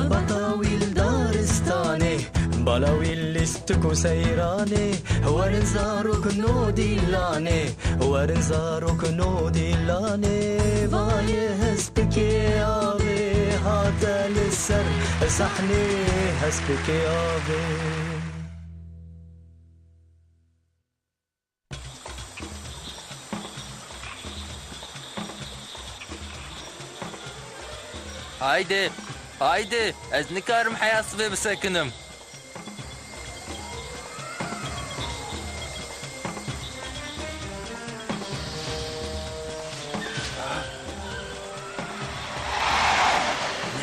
بطاويل دارستاني بلاوي لستكو سيراني ورنزاروك نودي لاني ورنزاروك نودي لاني باي هسبكي آبي هاتا للسر صحني هسبكي آبي. هايدي هايدي از نكارم حياصبي بسكنم.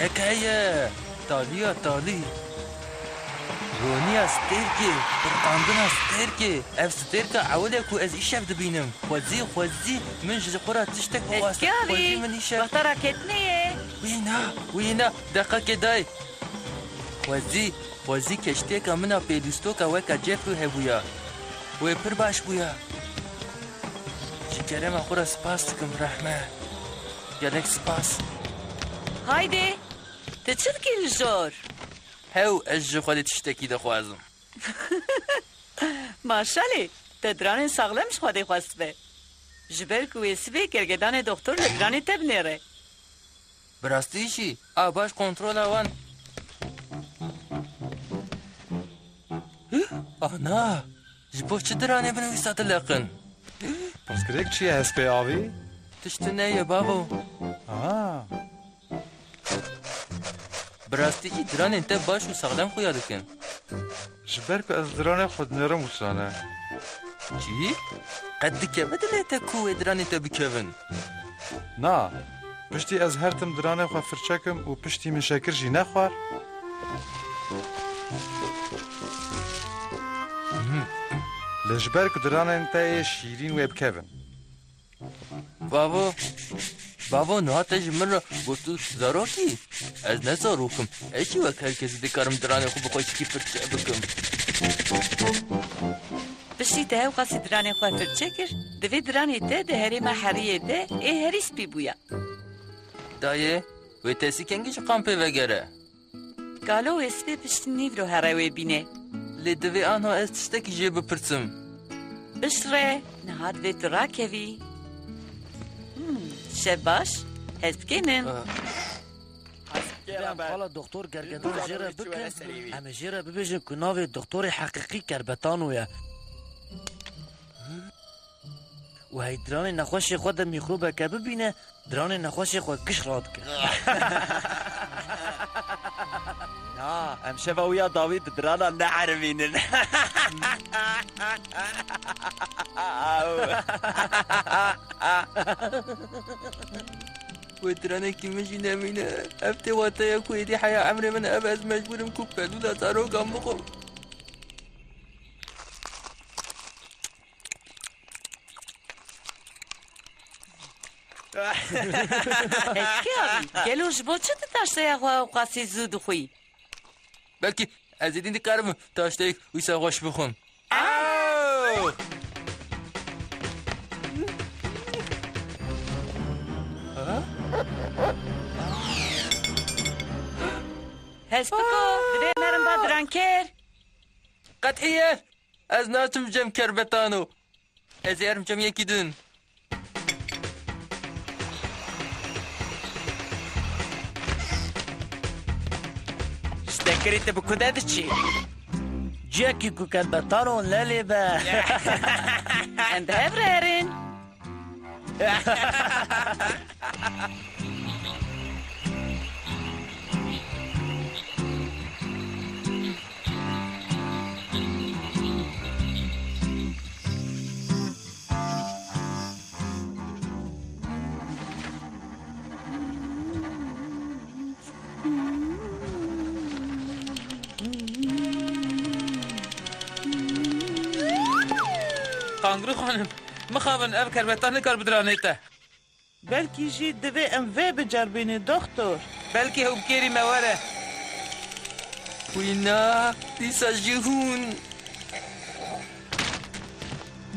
نكاية تالية تالي رونيا ستيركي برقاندنا ستيركي اف ستيركا عودك واز ايشاف دبينم خوزي خوزي من جزقرة تشتك خوزي من ايشاف بطرة كتنية وينا دقيقة داي خوزي كشتيكا منا بيدوستوكا وكا جيفرو هبويا ويبر باش بويا جكرم اخورا سباستكم رحمة يالك سباس. هايدي تتشتكي الجور هاو اجو خودي تشتكي دخوازم. ماشالله تدران ساغلمش خودي خواسته جبر کویسبی کرگدان دکتر لدران تب نره براستیشی آباش کنترل آوان. آنا جبو چه درانه بنویسات لقن پس کرک چیه هست به آوی؟ تشتنه یا بابو براستیشی دران انت باش و ساغلم خویا دکن جبر که از درانه خود نرم وصانه چی؟ قد کبد لیتا کوه دران انت بکون نا پشتی از هرتم درانه خواه فرچکم و پشتی من شکر جی نخوار لجبر که درانه انتای شیرین و بکون بابا نهاتش من را گفتو زاروکی از نزاروکم ایشی وقت هر کسی دکارم درانه خوب بخواه چکی فرچه بکم بشتی ته و قاسی درانه خواه فرچه کر دوی درانه ته ده هری محریه ده ای هری سپی بویا دایه و تسی کنگیش قامپه وگره گالو و اسپی پشتی نیو رو هروی بینه لیدوی آنها از تشتکی جه بپرسم بشره نهاد وی ترا کوی شب باش هست کنم حالا دکتر گرگدان جیره بکن همه جیره ببیجن که ناوی دکتر حقیقی کربتانویه و هی دران نخوش خود میخروبه که ببینه دران نخوش خود کش راد کن نا امشب ويا داوود درانا نعرفين ودرانا كي مجي نامينا افتي واتايا كويدي حياة عمري من اباز مجبور مكوبة دولا تارو قامقو گلو جبو چه تاشته یا خواه قاسی زود خوی بلکه از این کارم تاشته ویسا خوش بخون هست بکو دوی نرم با درانکر قطعیه از ناتم جم کربتانو از یارم جم یکی دون ذكرت بكوداتشي جاكي كو كربتانو لالي با اند هفرهرين قانگرو خانم مخابن اب کربتان کار بدرانیته بلکی جی دوی ام وی بجربینی دکتر بلکی هم کری مواره وینا دیسا جهون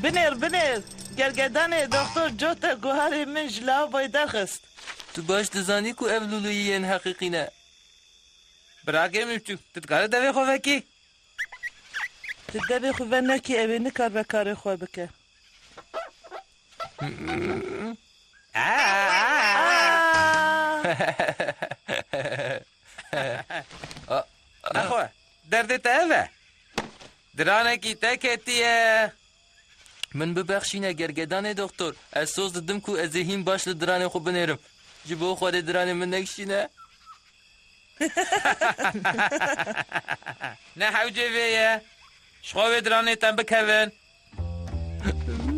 بنر گرگدان دکتر جوتا گوهر من جلا باید درخست تو باش دزانی کو اولولویین حقیقی نه براگه میتو تتکاره دوی خواه کی تدبی خواه نکی اوی نکار بکار خواه بکه نخواه درد تاوه درانه کی تکتیه من ببخشینه گرگدان دکتر از سوز ددم کو از هیم باش درانه خوب بنیرم جبو خود درانه من نکشینه نه حوجه ویه شخواه درانه تن بکوین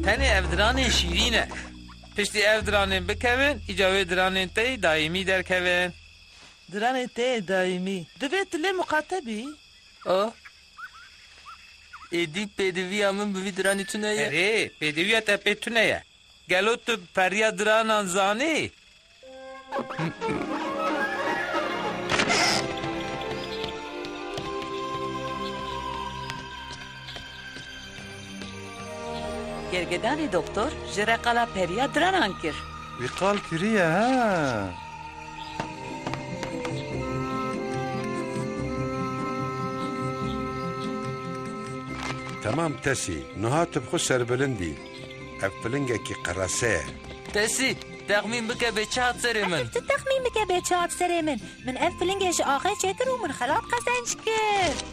تنه اف درانه شیرینه پشتی اف درانه بکوین ایجاوه درانه تی دائمی در کوین درانه تی دائمی دوی تلی مقاطبی؟ ایدی پیدوی همون بوی درانی تونه یه اره پیدوی تا پیتونه یه گلو تو پریا درانان زانی گرگدان دکتر جره قلا پریا درانان کر وی قال کریه ها تمام تسي نهات بخو سربلندي افلنگه کی قراسه تسی تخمین بکه به چهات سر من تخمین بکه به چهات سر من افلنگش آخه چکر و من خلاب قزنج کرد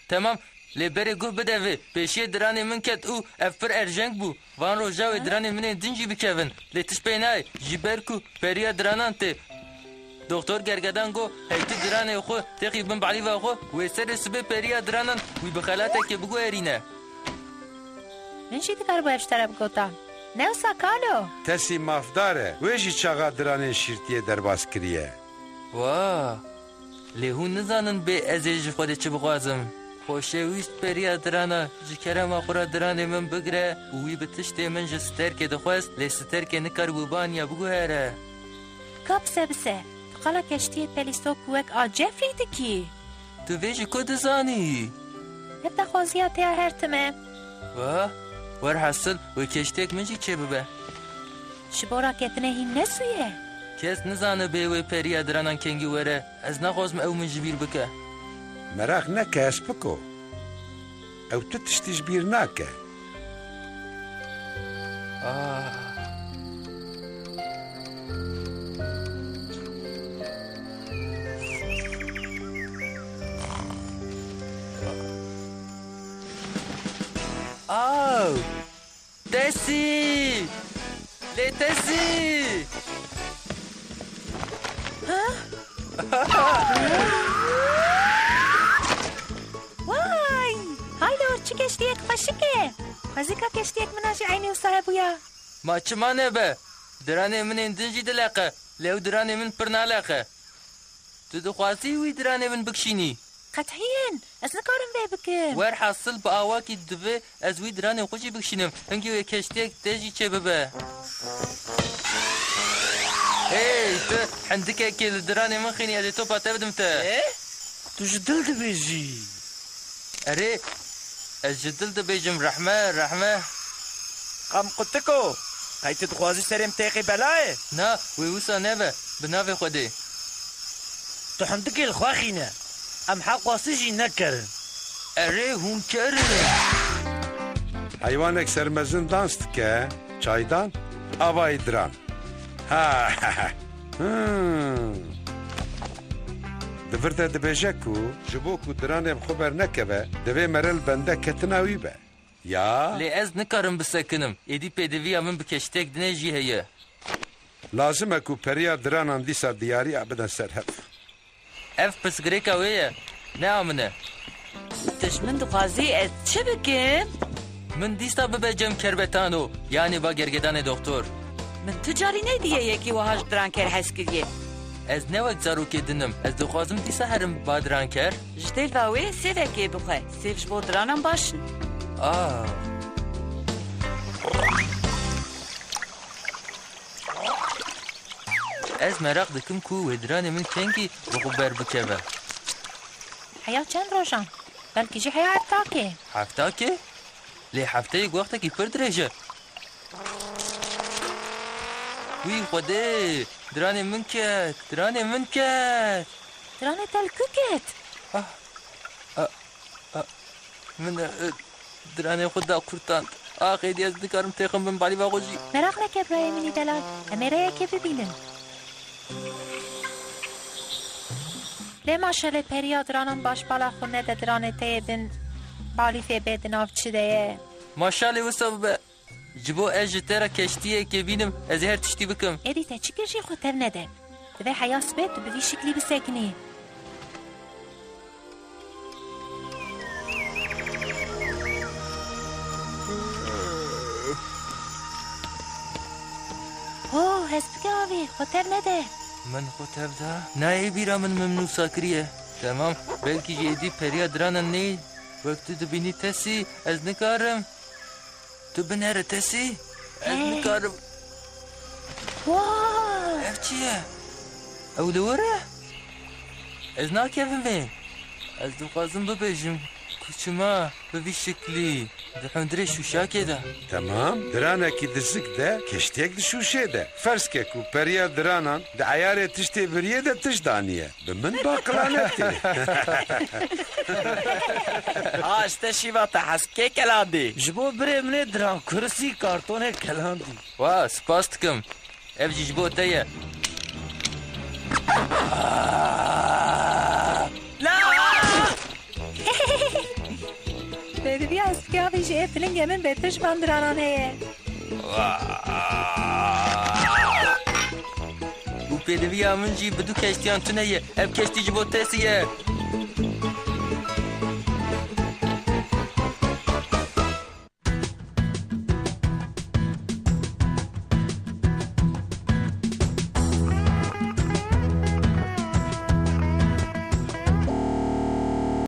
تمام لبره گو بدوه پیشی درانی من کت او افر ارجنگ بو وان رو جاوه درانی من دنجی بکوین لیتش پینای جیبرکو پریا درانان ته دکتر گرگدان گو هیتی درانه خو تقریبا بعلی و خو و سر سبه پریا درانان وی بخلاته که بگو ارینه من شی دکار بو افشتره بگوتم نو ساکالو تسي مافداره ویجی چاقا درانه شیرتیه درباس کریه واه لیهون نزانن به ازیج خود چه بخوازم خوشه ویست پریا درانا جکره ما خورا درانه من بگره وی بتشته من جستر که دخواست لیستر که نکار بوبان یا بگو هره کب سبسه قالا کشتی پلیستو کوک آ جفری دکی تو ویجی کد زانی نبتا خوزیاتی ها هرتمه واه ور حاصل و کشتیک منجی چه ببه شبورا کتنه هی نسویه کس نزانه به وی پریا درانان کنگی وره از نخوازم او من جبیر بکه مراخ نکه اسپکو او تو تشتیش بیر نکه آو تسی لی تسی وای هایلو چی کشتیک خوشکه خوزی که کشتیک مناش عینی و صاحبویا ما چمانه به درانه من اندنجی دلقه لیو درانه من پرنالقه تو دخواسی وی درانه من بکشینی قطعین از نکارم بی بکم ور حاصل با آواکی دوه از وی درانه خوشی بکشینم هنگی وی کشتیک تجی چه ببه هی تو حندکه که درانه من خینی از تو پاته بدم تا تو جدل دبیجی اره از جدل دبیجم رحمه قم قطكو هاي تدخوازي سريم تاقي بلاي نه وی وسا نبه بناوه خوده تو حمدك الخواخينة ام حق واسيجي نكرن اره هم کرن حیوانک سرمزن دانست که چایدان آوای دران ها دفرته دبیجه کو جبو کو درانه خبر نکبه دوی مرل بنده کتناوی به یا لی از نکارم بسکنم ایدی پیدوی همون بکشتک دنه جی هیه لازمه کو پریا درانان دیسا دیاری ابدا سرهف اف پس گریکا ویه نه آمنه تشمن دخوازی از چه بکم؟ من دیستا ببجم کربتانو یعنی با گرگدان دکتر من تجاری نیدیه یکی وهاش دران کر حس کریه از نوک زارو که دنم از دخوازم دیسا هرم بادران کر جدیل باوی سیوه که بخواه سیوش با درانم باشن از مراق دکم کو ودران من کنگی بخبر بکبه حیا چند روشان بلکه جی حیا هفتاکه هفتاکه؟ لی هفته یک وقتا کی پر درجه وی خوده دراني من كات دراني من كات دراني تلكوكت من دراني خدا قرطان آخي دي از دكارم تيخم من بالي باغوجي مراق نكه برای منی دلال امره که ببینم لی ماشاله پریا درانم باش بالا خونه ده درانه تیه بین بالی فی بیدن آف چی ده ماشالي وصف جبو اج ترى كشتيه كبينم از هر تشتي بكم ایدی تا چی کرشی خودتر نده دوی حیاس بید تو بوی شکلی بسکنی اوه هست بگه آوی خودتر نده من خود هفته نه بیرا من ممنوع ساکریه تمام بلکه جدی پریا درانا نید وقتی تو بینی تسی از نکارم تو بنره تسی از نکارم واه اف چیه؟ او دوره؟ از ناکفم بین از دخوازم ببیجم کچما ببی شکلی دحوندره شوشاکه ده تمام درانکی دزک ده کشتیک دشوشه ده فرض که کو پریا درانان ده عیار تشتی بریه ده تش دانیه به من باقلانتی آشته شیوا تا حسکه کلاندی جبو بره منه دران کرسی کارتون کلاندی واه سپاس دکم اف جبو تایه ببی از بگه آوی جه فلنگ من بهترش باندرانان هیه و پیدوی آمن جی بدو کشتیان تو نیه اف کشتی جبو تسیه